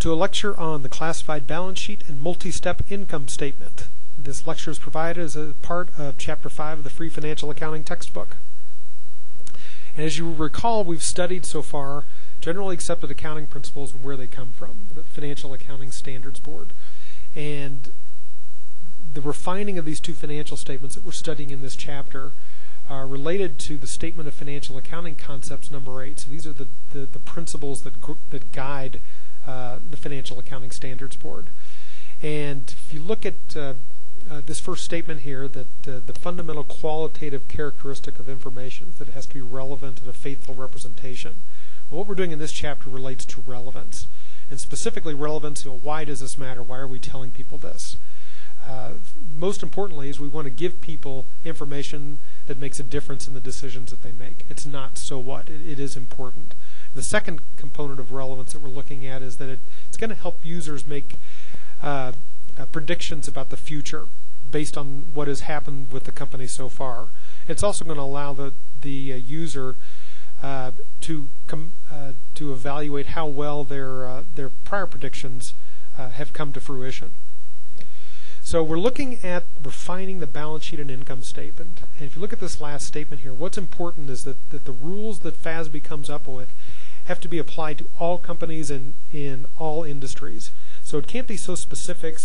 to a lecture on the classified balance sheet and multi-step income statement. This lecture is provided as a part of Chapter 5 of the Free Financial Accounting textbook. And as you recall, we've studied so far generally accepted accounting principles and where they come from, the Financial Accounting Standards Board. And the refining of these two financial statements that we're studying in this chapter are related to the Statement of Financial Accounting Concepts number 8. So these are the principles that guide the Financial Accounting Standards Board. And if you look at this first statement here, that the fundamental qualitative characteristic of information is that it has to be relevant and a faithful representation. Well, what we're doing in this chapter relates to relevance, and specifically relevance. Why does this matter? Why are we telling people this? Most importantly is we want to give people information that makes a difference in the decisions that they make. It's not so what, it is important. The second component of relevance that we're looking at is that it's going to help users make predictions about the future based on what has happened with the company so far. It's also going to allow the user to evaluate how well their prior predictions have come to fruition. So we're looking at refining the balance sheet and income statement. And if you look at this last statement here, what's important is that the rules that FASB comes up with have to be applied to all companies in all industries. So it can't be so specific,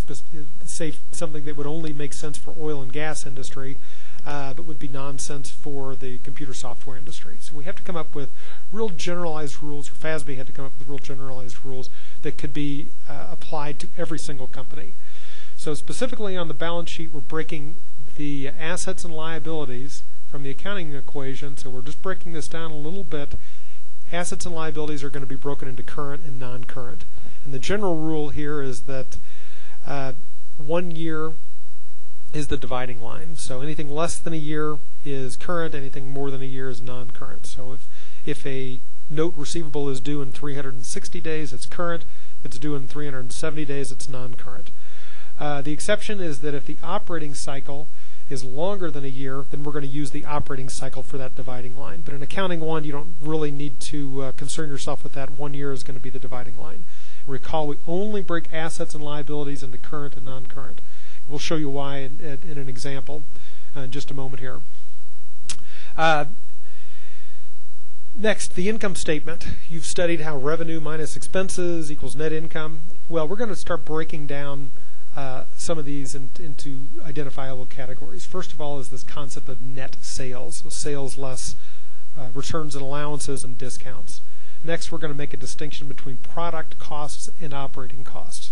say something that would only make sense for oil and gas industry, but would be nonsense for the computer software industry. So we have to come up with real generalized rules, or FASB had to come up with real generalized rules that could be applied to every single company. So specifically on the balance sheet, we're breaking the assets and liabilities from the accounting equation. So we're just breaking this down a little bit. Assets and liabilities are going to be broken into current and non-current. And the general rule here is that 1 year is the dividing line. So anything less than a year is current, anything more than a year is non-current. So if a note receivable is due in 360 days, it's current. If it's due in 370 days, it's non-current. The exception is that if the operating cycle is longer than a year, then we're going to use the operating cycle for that dividing line. But in accounting 1, you don't really need to concern yourself with that. 1 year is going to be the dividing line. Recall, we only break assets and liabilities into current and non-current. We'll show you why in an example in just a moment here. Next, the income statement. You've studied how revenue minus expenses equals net income. Well, we're going to start breaking down some of these into identifiable categories. First of all is this concept of net sales. So sales less returns and allowances and discounts. Next, we're going to make a distinction between product costs and operating costs.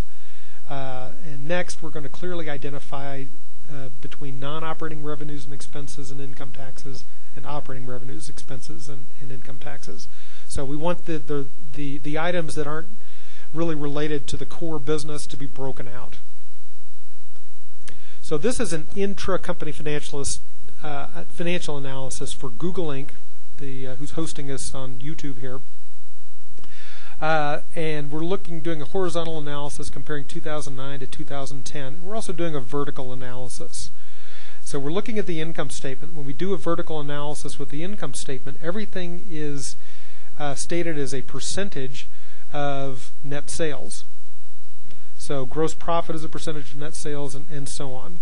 And next, we're going to clearly identify between non-operating revenues and expenses and income taxes and operating revenues, expenses, and income taxes. So we want the items that aren't really related to the core business to be broken out. So this is an intra-company financial analysis for Google Inc., who's hosting us on YouTube here. And we're doing a horizontal analysis comparing 2009 to 2010. We're also doing a vertical analysis. So we're looking at the income statement. When we do a vertical analysis with the income statement, everything is stated as a percentage of net sales. So gross profit is a percentage of net sales, and so on.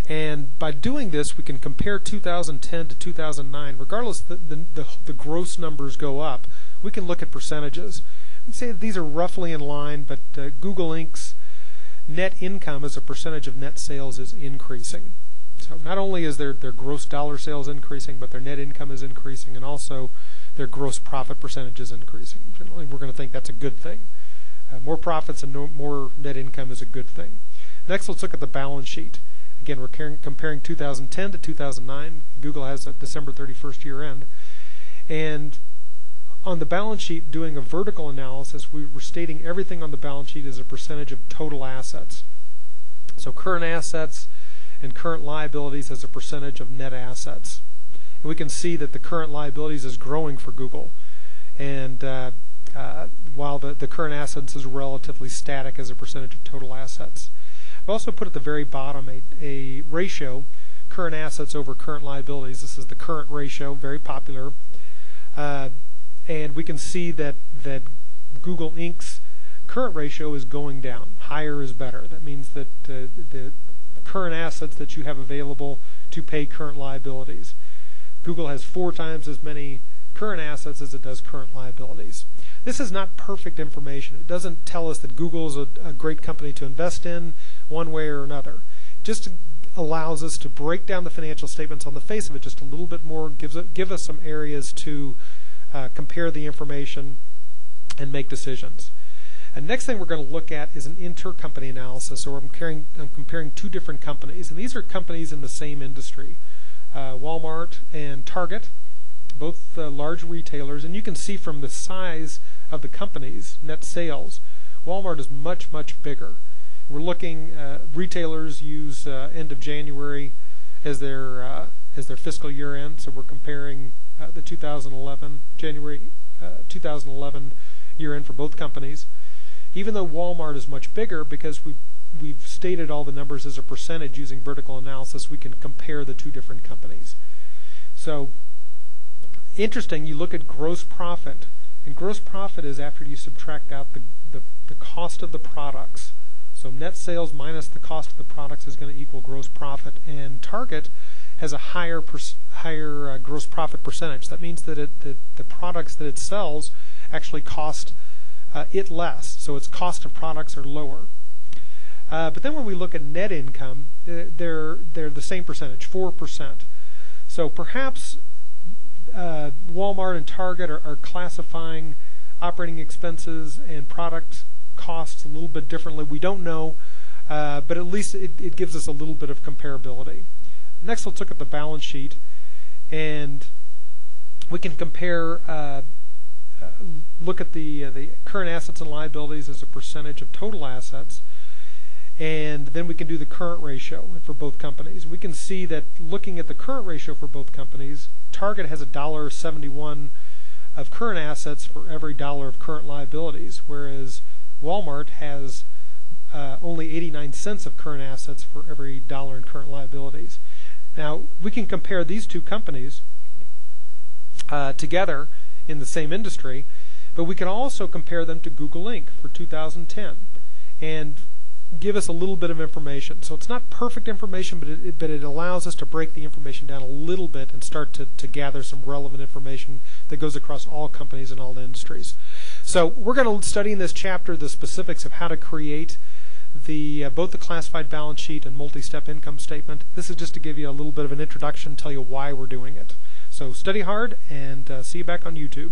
And by doing this, we can compare 2010 to 2009. Regardless the gross numbers go up, we can look at percentages. We say that these are roughly in line, but Google Inc.'s net income as a percentage of net sales is increasing. So not only is their gross dollar sales increasing, but their net income is increasing, and also their gross profit percentage is increasing. Generally, we're going to think that's a good thing. More profits and more net income is a good thing. Next, let's look at the balance sheet. Again, we're comparing 2010 to 2009. Google has a December 31st year end. And on the balance sheet, doing a vertical analysis, we're stating everything on the balance sheet as a percentage of total assets. So current assets and current liabilities as a percentage of net assets. And we can see that the current liabilities is growing for Google. And while the current assets is relatively static as a percentage of total assets. I've also put at the very bottom a ratio, current assets over current liabilities. This is the current ratio, very popular. And we can see that Google Inc.'s current ratio is going down. Higher is better. That means that the current assets that you have available to pay current liabilities. Google has 4 times as many current assets as it does current liabilities. This is not perfect information. It doesn't tell us that Google is a great company to invest in one way or another. It just allows us to break down the financial statements on the face of it just a little bit more, give us some areas to compare the information and make decisions. And next thing we're going to look at is an intercompany analysis. So I'm comparing 2 different companies, and these are companies in the same industry. Walmart and Target, both large retailers, and you can see from the size of the companies' net sales, Walmart is much, much bigger. We're looking, retailers use end of January as their fiscal year end, so we're comparing the 2011, January 2011 year end for both companies. Even though Walmart is much bigger, because we've stated all the numbers as a percentage using vertical analysis, we can compare the 2 different companies. So, interesting, you look at gross profit, and gross profit is after you subtract out the cost of the products. So net sales minus the cost of the products is going to equal gross profit, and Target has a higher gross profit percentage. That means that the products that it sells actually cost it less, so its cost of products are lower. But then when we look at net income, they're the same percentage, 4%. So perhaps Walmart and Target are classifying operating expenses and product costs a little bit differently. We don't know, but at least it gives us a little bit of comparability. Next, let's look at the balance sheet, and we can compare, look at the current assets and liabilities as a percentage of total assets, and then we can do the current ratio for both companies. We can see that looking at the current ratio for both companies, Target has $1.71 of current assets for every dollar of current liabilities, whereas Walmart has only 89 cents of current assets for every dollar in current liabilities. Now, we can compare these 2 companies together in the same industry, but we can also compare them to Google Inc. for 2010 and give us a little bit of information. So it's not perfect information, but it allows us to break the information down a little bit and start to gather some relevant information that goes across all companies and all industries. So we're going to study in this chapter the specifics of how to create both the classified balance sheet and multi-step income statement. This is just to give you a little bit of an introduction, tell you why we're doing it. So study hard, and see you back on YouTube.